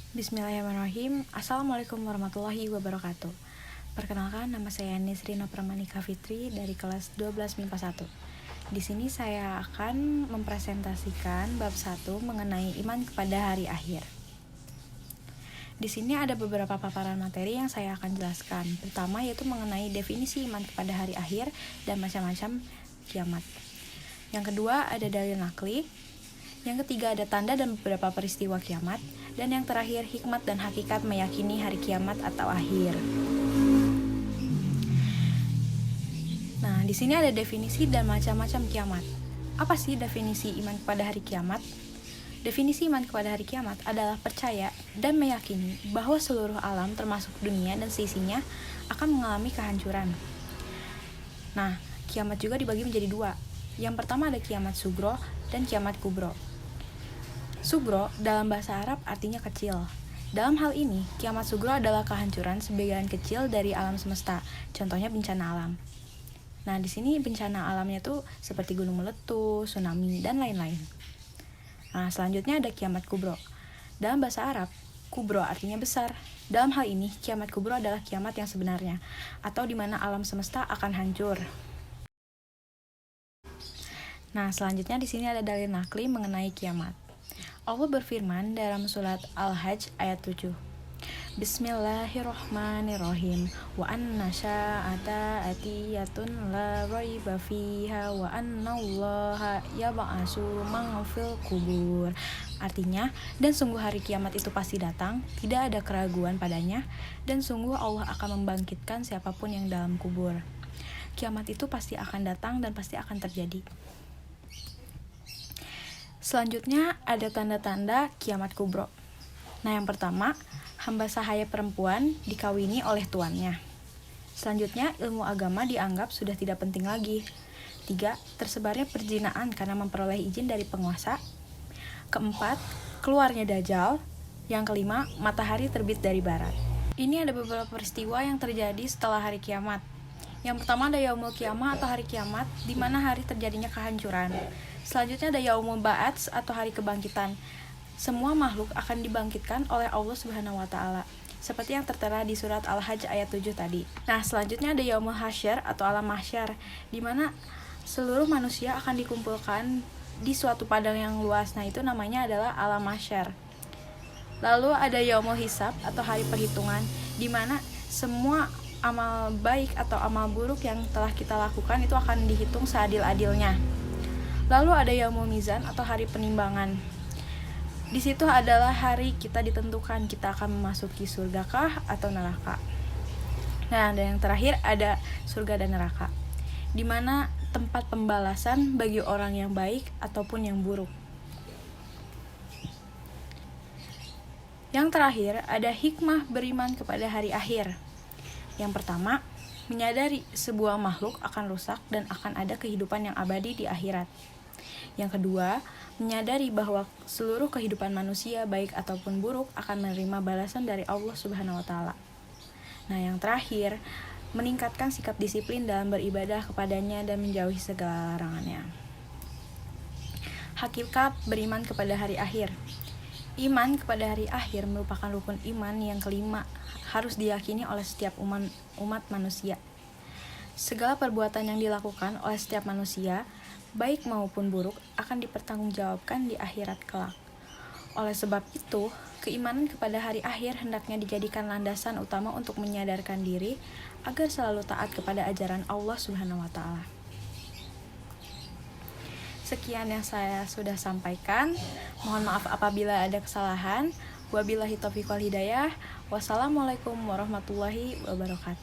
Bismillahirrahmanirrahim. Assalamualaikum warahmatullahi wabarakatuh. Perkenalkan, nama saya Nisrina Pramanika Fitri dari kelas 12 MIPA 1. Di sini saya akan mempresentasikan bab 1 mengenai iman kepada hari akhir. Di sini ada beberapa paparan materi yang saya akan jelaskan. Pertama yaitu mengenai definisi iman kepada hari akhir dan macam-macam kiamat. Yang kedua ada dalil nakli. Yang ketiga ada tanda dan beberapa peristiwa kiamat. Dan yang terakhir hikmat dan hakikat meyakini hari kiamat atau akhir. Nah, di sini ada definisi dan macam-macam kiamat. Apa sih definisi iman kepada hari kiamat? Definisi iman kepada hari kiamat adalah percaya dan meyakini bahwa seluruh alam termasuk dunia dan seisinya akan mengalami kehancuran. Nah, kiamat juga dibagi menjadi dua. Yang pertama ada kiamat sugro dan kiamat kubro. Sugro dalam bahasa Arab artinya kecil. Dalam hal ini, kiamat sugro adalah kehancuran sebagian kecil dari alam semesta. Contohnya bencana alam. Nah, di sini bencana alamnya tuh seperti gunung meletus, tsunami, dan lain-lain. Nah, selanjutnya ada kiamat kubro. Dalam bahasa Arab, kubro artinya besar. Dalam hal ini, kiamat kubro adalah kiamat yang sebenarnya, atau di mana alam semesta akan hancur. Nah, selanjutnya di sini ada dalil nakli mengenai kiamat. Allah berfirman dalam surat Al-Hajj ayat 7. Bismillahirrahmanirrahim. Wa anna sya'ata atiyatun la raiba fiha wa annallaha yab'atsu man fil qubur. Artinya, dan sungguh hari kiamat itu pasti datang, tidak ada keraguan padanya, dan sungguh Allah akan membangkitkan siapapun yang dalam kubur. Kiamat itu pasti akan datang dan pasti akan terjadi. Selanjutnya ada tanda-tanda kiamat kubro. Nah, yang pertama, hamba sahaya perempuan dikawini oleh tuannya. Selanjutnya, ilmu agama dianggap sudah tidak penting lagi. 3. Tersebarnya perzinaan karena memperoleh izin dari penguasa. Keempat, keluarnya Dajjal. Yang kelima, matahari terbit dari barat. Ini ada beberapa peristiwa yang terjadi setelah hari kiamat. Yang pertama ada Yaumul Qiyamah atau hari kiamat, di mana hari terjadinya kehancuran. Selanjutnya ada Yaumul Ba'ats atau hari kebangkitan. Semua makhluk akan dibangkitkan oleh Allah Subhanahu wa taala, seperti yang tertera di surat Al-Hajj ayat 7 tadi. Nah, selanjutnya ada Yaumul Hasyr atau alam mahsyar, di mana seluruh manusia akan dikumpulkan di suatu padang yang luas. Nah, itu namanya adalah alam mahsyar. Lalu ada Yaumul Hisab atau hari perhitungan, di mana semua amal baik atau amal buruk yang telah kita lakukan itu akan dihitung seadil-adilnya. Lalu ada Yaumul Mizan atau hari penimbangan. Di situ adalah hari kita ditentukan kita akan memasuki surgakah atau neraka. Nah, dan yang terakhir ada surga dan neraka, di mana tempat pembalasan bagi orang yang baik ataupun yang buruk. Yang terakhir ada hikmah beriman kepada hari akhir. Yang pertama, menyadari sebuah makhluk akan rusak dan akan ada kehidupan yang abadi di akhirat. Yang kedua, menyadari bahwa seluruh kehidupan manusia baik ataupun buruk akan menerima balasan dari Allah Subhanahu wa taala. Nah, yang terakhir, meningkatkan sikap disiplin dalam beribadah kepadanya dan menjauhi segala larangannya. Hakikat beriman kepada hari akhir. Iman kepada hari akhir merupakan rukun iman yang kelima, harus diyakini oleh setiap umat manusia. Segala perbuatan yang dilakukan oleh setiap manusia, baik maupun buruk, akan dipertanggungjawabkan di akhirat kelak. Oleh sebab itu, keimanan kepada hari akhir hendaknya dijadikan landasan utama untuk menyadarkan diri agar selalu taat kepada ajaran Allah Subhanahu wa taala. Sekian yang saya sudah sampaikan. Mohon maaf apabila ada kesalahan. Wabillahi taufiq wal hidayah. Wassalamualaikum warahmatullahi wabarakatuh.